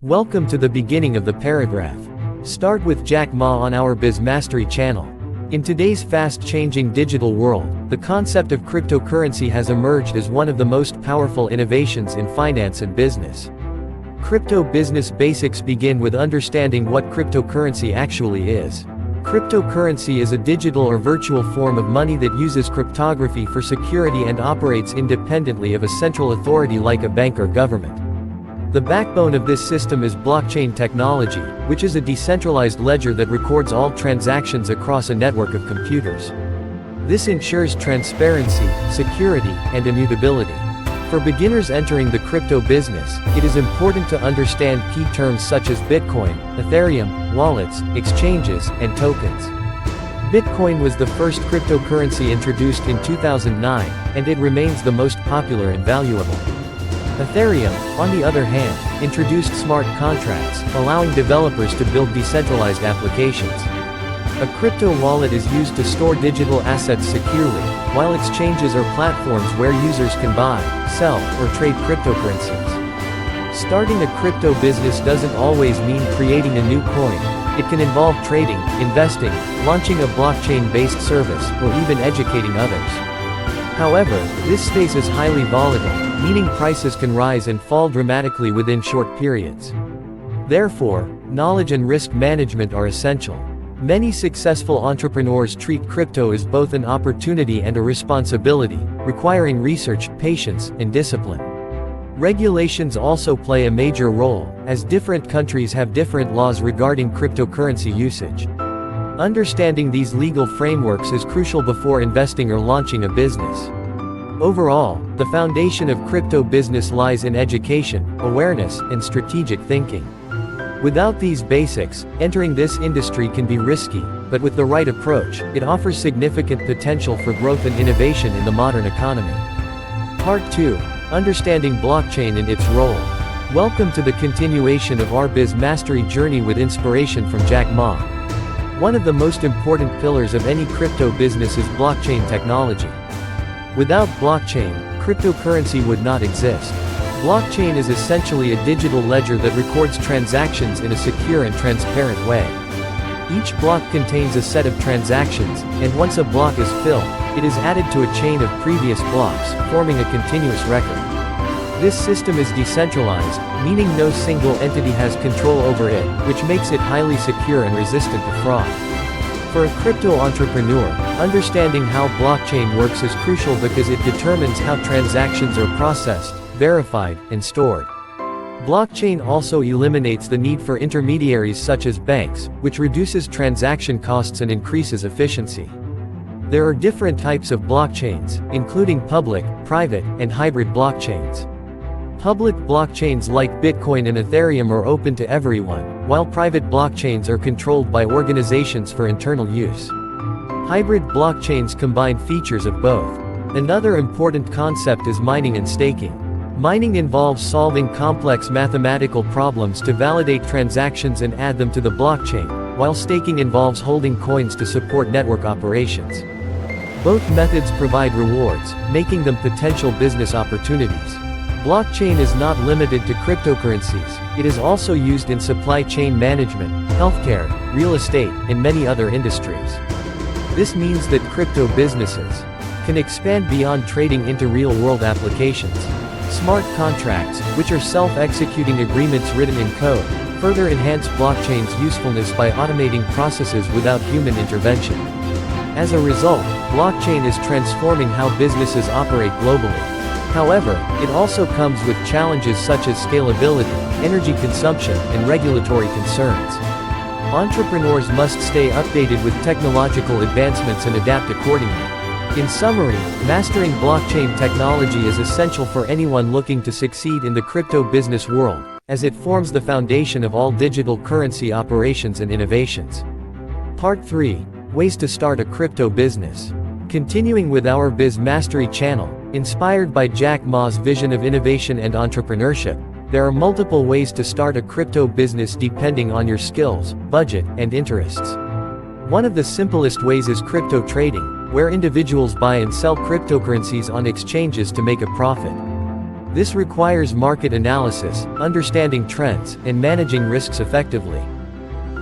Welcome to the beginning of the paragraph. Start with Jack Ma on our Biz Mastery channel. In today's fast-changing digital world, the concept of cryptocurrency has emerged as one of the most powerful innovations in finance and business. Crypto business basics begin with understanding what cryptocurrency actually is. Cryptocurrency is a digital or virtual form of money that uses cryptography for security and operates independently of a central authority like a bank or government. The backbone of this system is blockchain technology, which is a decentralized ledger that records all transactions across a network of computers. This ensures transparency, security, and immutability. For beginners entering the crypto business, it is important to understand key terms such as Bitcoin, Ethereum, wallets, exchanges, and tokens. Bitcoin was the first cryptocurrency introduced in 2009, and it remains the most popular and valuable. Ethereum, on the other hand, introduced smart contracts, allowing developers to build decentralized applications. A crypto wallet is used to store digital assets securely, while exchanges are platforms where users can buy, sell, or trade cryptocurrencies. Starting a crypto business doesn't always mean creating a new coin. It can involve trading, investing, launching a blockchain-based service, or even educating others. However, this space is highly volatile, meaning prices can rise and fall dramatically within short periods. Therefore, knowledge and risk management are essential. Many successful entrepreneurs treat crypto as both an opportunity and a responsibility, requiring research, patience, and discipline. Regulations also play a major role, as different countries have different laws regarding cryptocurrency usage. Understanding these legal frameworks is crucial before investing or launching a business. Overall, the foundation of crypto business lies in education, awareness, and strategic thinking. Without these basics, entering this industry can be risky, but with the right approach, it offers significant potential for growth and innovation in the modern economy. Part 2. Understanding blockchain and its role. Welcome to the continuation of our Biz Mastery journey with inspiration from Jack Ma. One of the most important pillars of any crypto business is blockchain technology. Without blockchain, cryptocurrency would not exist. Blockchain is essentially a digital ledger that records transactions in a secure and transparent way. Each block contains a set of transactions, and once a block is filled, it is added to a chain of previous blocks, forming a continuous record. This system is decentralized, meaning no single entity has control over it, which makes it highly secure and resistant to fraud. For a crypto entrepreneur, understanding how blockchain works is crucial because it determines how transactions are processed, verified, and stored. Blockchain also eliminates the need for intermediaries such as banks, which reduces transaction costs and increases efficiency. There are different types of blockchains, including public, private, and hybrid blockchains. Public blockchains like Bitcoin and Ethereum are open to everyone, while private blockchains are controlled by organizations for internal use. Hybrid blockchains combine features of both. Another important concept is mining and staking. Mining involves solving complex mathematical problems to validate transactions and add them to the blockchain, while staking involves holding coins to support network operations. Both methods provide rewards, making them potential business opportunities. Blockchain is not limited to cryptocurrencies, it is also used in supply chain management, healthcare, real estate, and many other industries. This means that crypto businesses can expand beyond trading into real-world applications. Smart contracts, which are self-executing agreements written in code, further enhance blockchain's usefulness by automating processes without human intervention. As a result, blockchain is transforming how businesses operate globally. However, it also comes with challenges such as scalability, energy consumption, and regulatory concerns. Entrepreneurs must stay updated with technological advancements and adapt accordingly. In summary, mastering blockchain technology is essential for anyone looking to succeed in the crypto business world, as it forms the foundation of all digital currency operations and innovations. Part 3. Ways to start a crypto business. Continuing with our Biz Mastery channel, inspired by Jack Ma's vision of innovation and entrepreneurship, there are multiple ways to start a crypto business depending on your skills, budget, and interests. One of the simplest ways is crypto trading, where individuals buy and sell cryptocurrencies on exchanges to make a profit. This requires market analysis, understanding trends, and managing risks effectively.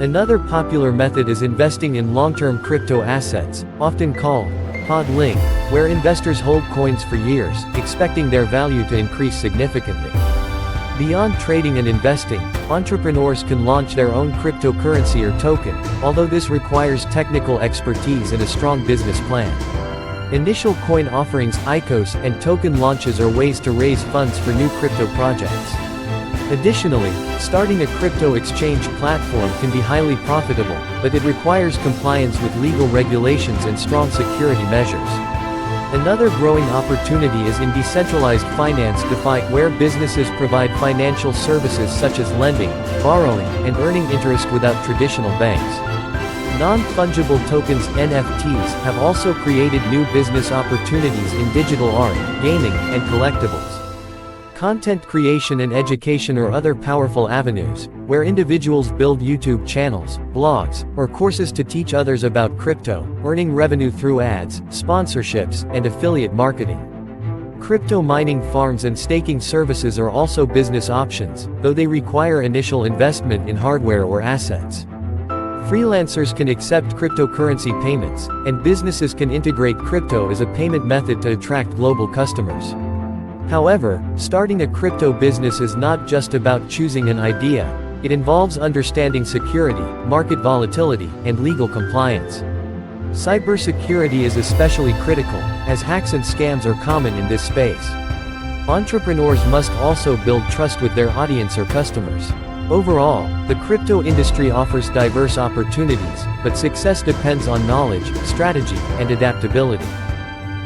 Another popular method is investing in long-term crypto assets, often called hodling, where investors hold coins for years, expecting their value to increase significantly. Beyond trading and investing, entrepreneurs can launch their own cryptocurrency or token, although this requires technical expertise and a strong business plan. Initial coin offerings, ICOs, and token launches are ways to raise funds for new crypto projects. Additionally, starting a crypto exchange platform can be highly profitable, but it requires compliance with legal regulations and strong security measures. Another growing opportunity is in decentralized finance DeFi, where businesses provide financial services such as lending, borrowing, and earning interest without traditional banks. Non-fungible tokens (NFTs) have also created new business opportunities in digital art, gaming, and collectibles. Content creation and education are other powerful avenues, where individuals build YouTube channels, blogs, or courses to teach others about crypto, earning revenue through ads, sponsorships, and affiliate marketing. Crypto mining farms and staking services are also business options, though they require initial investment in hardware or assets. Freelancers can accept cryptocurrency payments, and businesses can integrate crypto as a payment method to attract global customers. However, starting a crypto business is not just about choosing an idea. It involves understanding security, market volatility, and legal compliance. Cybersecurity is especially critical, as hacks and scams are common in this space. Entrepreneurs must also build trust with their audience or customers. Overall, the crypto industry offers diverse opportunities, but success depends on knowledge, strategy, and adaptability.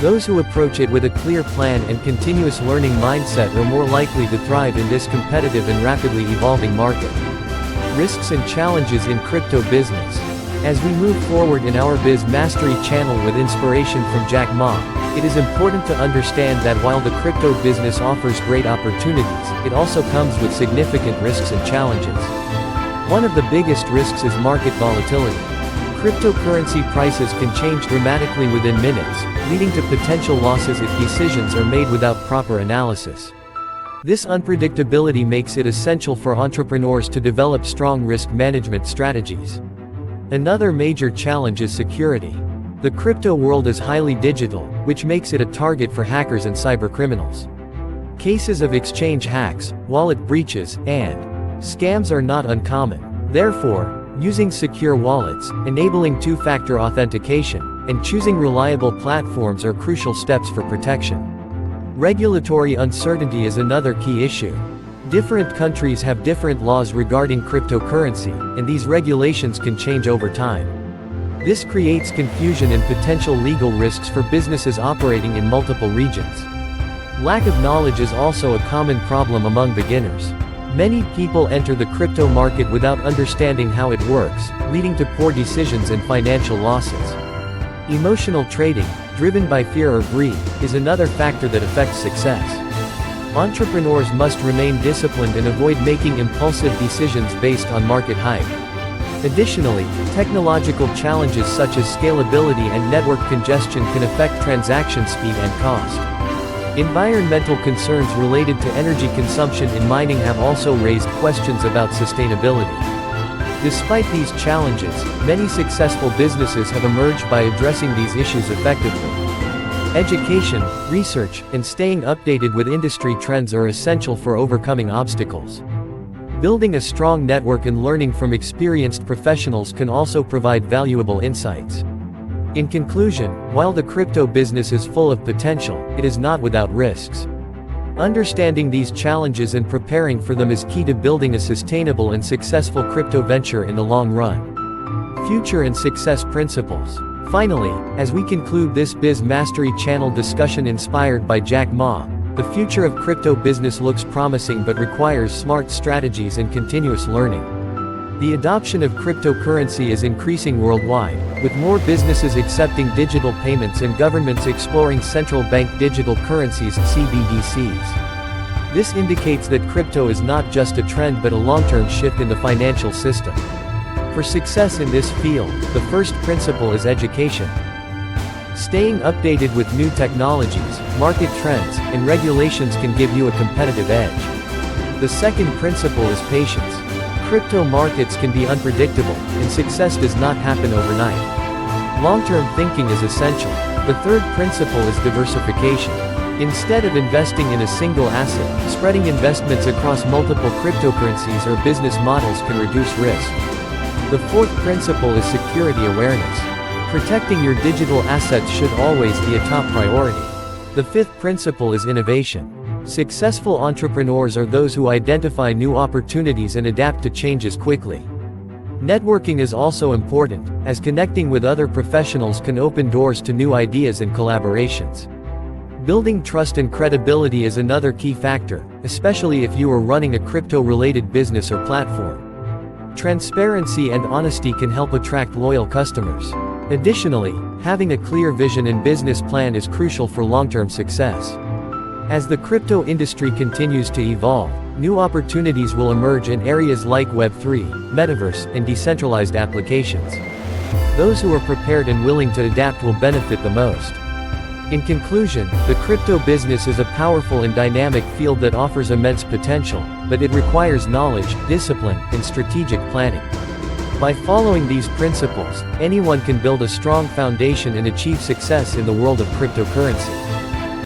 Those who approach it with a clear plan and continuous learning mindset are more likely to thrive in this competitive and rapidly evolving market. Risks and challenges in crypto business. As we move forward in our Biz Mastery channel with inspiration from Jack Ma, it is important to understand that while the crypto business offers great opportunities, it also comes with significant risks and challenges. One of the biggest risks is market volatility. Cryptocurrency prices can change dramatically within minutes, leading to potential losses if decisions are made without proper analysis. This unpredictability makes it essential for entrepreneurs to develop strong risk management strategies. Another major challenge is security. The crypto world is highly digital, which makes it a target for hackers and cybercriminals. Cases of exchange hacks, wallet breaches, and scams are not uncommon. Therefore, using secure wallets, enabling two-factor authentication, and choosing reliable platforms are crucial steps for protection. Regulatory uncertainty is another key issue. Different countries have different laws regarding cryptocurrency, and these regulations can change over time. This creates confusion and potential legal risks for businesses operating in multiple regions. Lack of knowledge is also a common problem among beginners. Many people enter the crypto market without understanding how it works, leading to poor decisions and financial losses. Emotional trading, driven by fear or greed, is another factor that affects success. Entrepreneurs must remain disciplined and avoid making impulsive decisions based on market hype. Additionally, technological challenges such as scalability and network congestion can affect transaction speed and cost. Environmental concerns related to energy consumption in mining have also raised questions about sustainability. Despite these challenges, many successful businesses have emerged by addressing these issues effectively. Education, research, and staying updated with industry trends are essential for overcoming obstacles. Building a strong network and learning from experienced professionals can also provide valuable insights. In conclusion, while the crypto business is full of potential, it is not without risks. Understanding these challenges and preparing for them is key to building a sustainable and successful crypto venture in the long run. Future and success principles. Finally, as we conclude this Biz Mastery channel discussion inspired by Jack Ma, the future of crypto business looks promising but requires smart strategies and continuous learning. The adoption of cryptocurrency is increasing worldwide, with more businesses accepting digital payments and governments exploring central bank digital currencies (CBDCs). This indicates that crypto is not just a trend but a long-term shift in the financial system. For success in this field, the first principle is education. Staying updated with new technologies, market trends, and regulations can give you a competitive edge. The second principle is patience. Crypto markets can be unpredictable, and success does not happen overnight. Long-term thinking is essential. The third principle is diversification. Instead of investing in a single asset, spreading investments across multiple cryptocurrencies or business models can reduce risk. The fourth principle is security awareness. Protecting your digital assets should always be a top priority. The fifth principle is innovation. Successful entrepreneurs are those who identify new opportunities and adapt to changes quickly. Networking is also important, as connecting with other professionals can open doors to new ideas and collaborations. Building trust and credibility is another key factor, especially if you are running a crypto-related business or platform. Transparency and honesty can help attract loyal customers. Additionally, having a clear vision and business plan is crucial for long-term success. As the crypto industry continues to evolve, new opportunities will emerge in areas like Web3, Metaverse, and decentralized applications. Those who are prepared and willing to adapt will benefit the most. In conclusion, the crypto business is a powerful and dynamic field that offers immense potential, but it requires knowledge, discipline, and strategic planning. By following these principles, anyone can build a strong foundation and achieve success in the world of cryptocurrency.